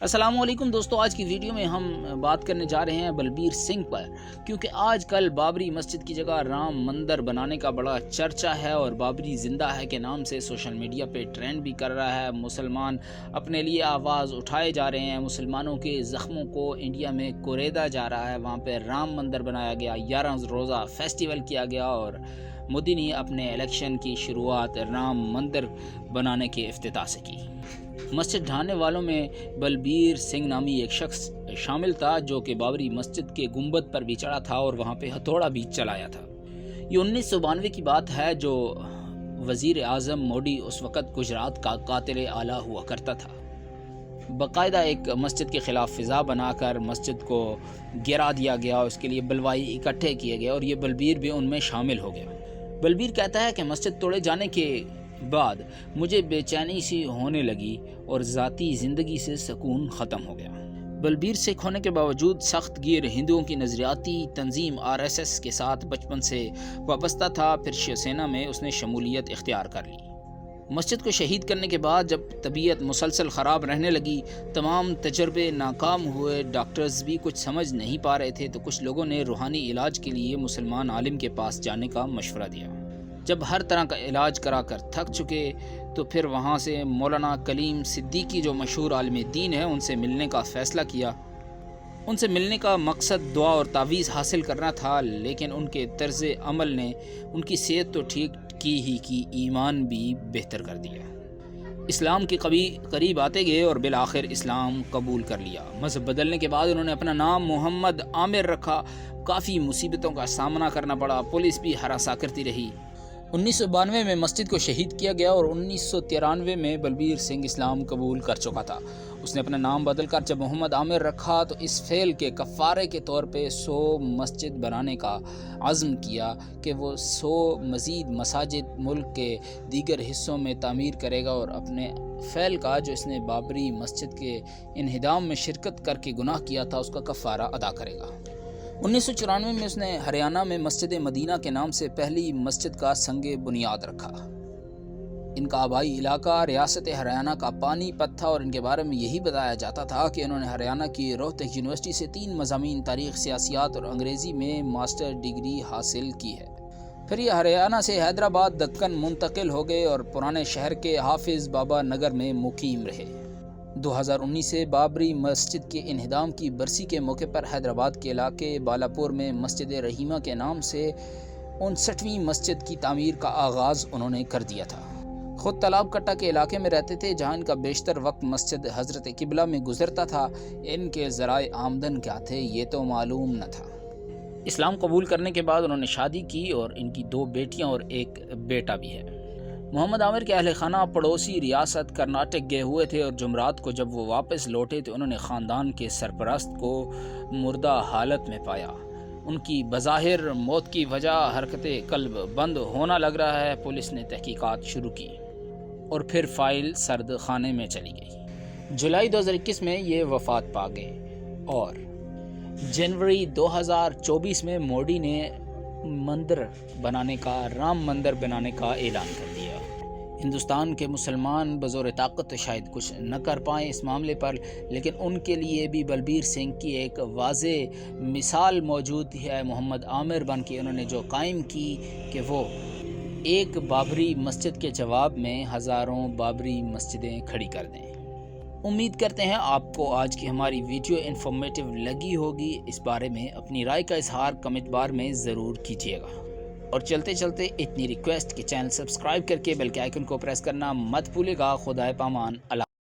السلام علیکم دوستو، آج کی ویڈیو میں ہم بات کرنے جا رہے ہیں بلبیر سنگھ پر، کیونکہ آج کل بابری مسجد کی جگہ رام مندر بنانے کا بڑا چرچا ہے اور بابری زندہ ہے کے نام سے سوشل میڈیا پہ ٹرینڈ بھی کر رہا ہے۔ مسلمان اپنے لیے آواز اٹھائے جا رہے ہیں، مسلمانوں کے زخموں کو انڈیا میں کوریدا جا رہا ہے۔ وہاں پہ رام مندر بنایا گیا، 11 روزہ فیسٹیول کیا گیا اور مودی نے اپنے الیکشن کی شروعات رام مندر بنانے کے افتتاح سے کی۔ مسجد ڈھانے والوں میں بلبیر سنگھ نامی ایک شخص شامل تھا، جو کہ بابری مسجد کے گنبد پر بھی چڑھا تھا اور وہاں پہ ہتھوڑا بھی چلایا تھا۔ یہ 1992 کی بات ہے، جو وزیر اعظم موڈی اس وقت گجرات کا قاتل اعلیٰ ہوا کرتا تھا۔ باقاعدہ ایک مسجد کے خلاف فضا بنا کر مسجد کو گرا دیا گیا، اس کے لیے بلوائی اکٹھے کیے گئے اور یہ بلبیر بھی ان میں شامل ہو گیا۔ بلبیر کہتا ہے کہ مسجد توڑے جانے کے بعد مجھے بے چینی سی ہونے لگی اور ذاتی زندگی سے سکون ختم ہو گیا۔ بلبیر سکھ ہونے کے باوجود سخت گیر ہندوؤں کی نظریاتی تنظیم RSS کے ساتھ بچپن سے وابستہ تھا۔ پھر شیو سینا میں اس نے شمولیت اختیار کر لی۔ مسجد کو شہید کرنے کے بعد جب طبیعت مسلسل خراب رہنے لگی، تمام تجربے ناکام ہوئے، ڈاکٹرز بھی کچھ سمجھ نہیں پا رہے تھے، تو کچھ لوگوں نے روحانی علاج کے لیے مسلمان عالم کے پاس جانے کا مشورہ دیا۔ جب ہر طرح کا علاج کرا کر تھک چکے تو پھر وہاں سے مولانا کلیم صدیقی، جو مشہور عالم دین ہے، ان سے ملنے کا فیصلہ کیا۔ ان سے ملنے کا مقصد دعا اور تعویذ حاصل کرنا تھا، لیکن ان کے طرز عمل نے ان کی صحت تو ٹھیک کی ایمان بھی بہتر کر دیا۔ اسلام کے قریب آتے گئے اور بالآخر اسلام قبول کر لیا۔ مذہب بدلنے کے بعد انہوں نے اپنا نام محمد عامر رکھا۔ کافی مصیبتوں کا سامنا کرنا پڑا، پولیس بھی ہراساں کرتی رہی۔ 1992 میں مسجد کو شہید کیا گیا اور 1993 میں بلبیر سنگھ اسلام قبول کر چکا تھا۔ اس نے اپنا نام بدل کر جب محمد عامر رکھا تو اس فعل کے کفارے کے طور پہ 100 مسجد بنانے کا عزم کیا کہ وہ 100 مزید مساجد ملک کے دیگر حصوں میں تعمیر کرے گا اور اپنے فعل کا، جو اس نے بابری مسجد کے انہدام میں شرکت کر کے گناہ کیا تھا، اس کا کفارہ ادا کرے گا۔ 1994 میں اس نے ہریانہ میں مسجد مدینہ کے نام سے پہلی مسجد کا سنگ بنیاد رکھا۔ ان کا آبائی علاقہ ریاست ہریانہ کا پانی پت تھا اور ان کے بارے میں یہی بتایا جاتا تھا کہ انہوں نے ہریانہ کی روہتک یونیورسٹی سے 3 مضامین تاریخ، سیاسیات اور انگریزی میں ماسٹر ڈگری حاصل کی ہے۔ پھر یہ ہریانہ سے حیدرآباد دکن منتقل ہو گئے اور پرانے شہر کے حافظ بابا نگر میں مقیم رہے۔ 2019 سے بابری مسجد کے انہدام کی برسی کے موقع پر حیدرآباد کے علاقے بالاپور میں مسجد رحیمہ کے نام سے 59ویں مسجد کی تعمیر کا آغاز انہوں نے کر دیا تھا۔ خود تالاب کٹا کے علاقے میں رہتے تھے، جہاں ان کا بیشتر وقت مسجد حضرت قبلہ میں گزرتا تھا۔ ان کے ذرائع آمدن کیا تھے یہ تو معلوم نہ تھا۔ اسلام قبول کرنے کے بعد انہوں نے شادی کی اور ان کی 2 بیٹیاں اور 1 بیٹا بھی ہے۔ محمد عامر کے اہل خانہ پڑوسی ریاست کرناٹک گئے ہوئے تھے اور جمعرات کو جب وہ واپس لوٹے تو انہوں نے خاندان کے سرپرست کو مردہ حالت میں پایا۔ ان کی بظاہر موت کی وجہ حرکت قلب بند ہونا لگ رہا ہے۔ پولیس نے تحقیقات شروع کی اور پھر فائل سرد خانے میں چلی گئی۔ جولائی 2021 میں یہ وفات پا گئے اور جنوری 2024 میں مودی نے رام مندر بنانے کا اعلان کر دیا۔ ہندوستان کے مسلمان بزور طاقت شاید کچھ نہ کر پائیں اس معاملے پر، لیکن ان کے لیے بھی بلبیر سنگھ کی ایک واضح مثال موجود ہے۔ محمد عامر بن کے انہوں نے جو قائم کی کہ وہ ایک بابری مسجد کے جواب میں ہزاروں بابری مسجدیں کھڑی کر دیں۔ امید کرتے ہیں آپ کو آج کی ہماری ویڈیو انفارمیٹیو لگی ہوگی۔ اس بارے میں اپنی رائے کا اظہار کمنٹ بار میں ضرور کیجیے گا، اور چلتے چلتے اتنی ریکویسٹ کہ چینل سبسکرائب کر کے بیل کے آئیکن کو پریس کرنا مت بھولے گا۔ خدائے پامان۔ اللہ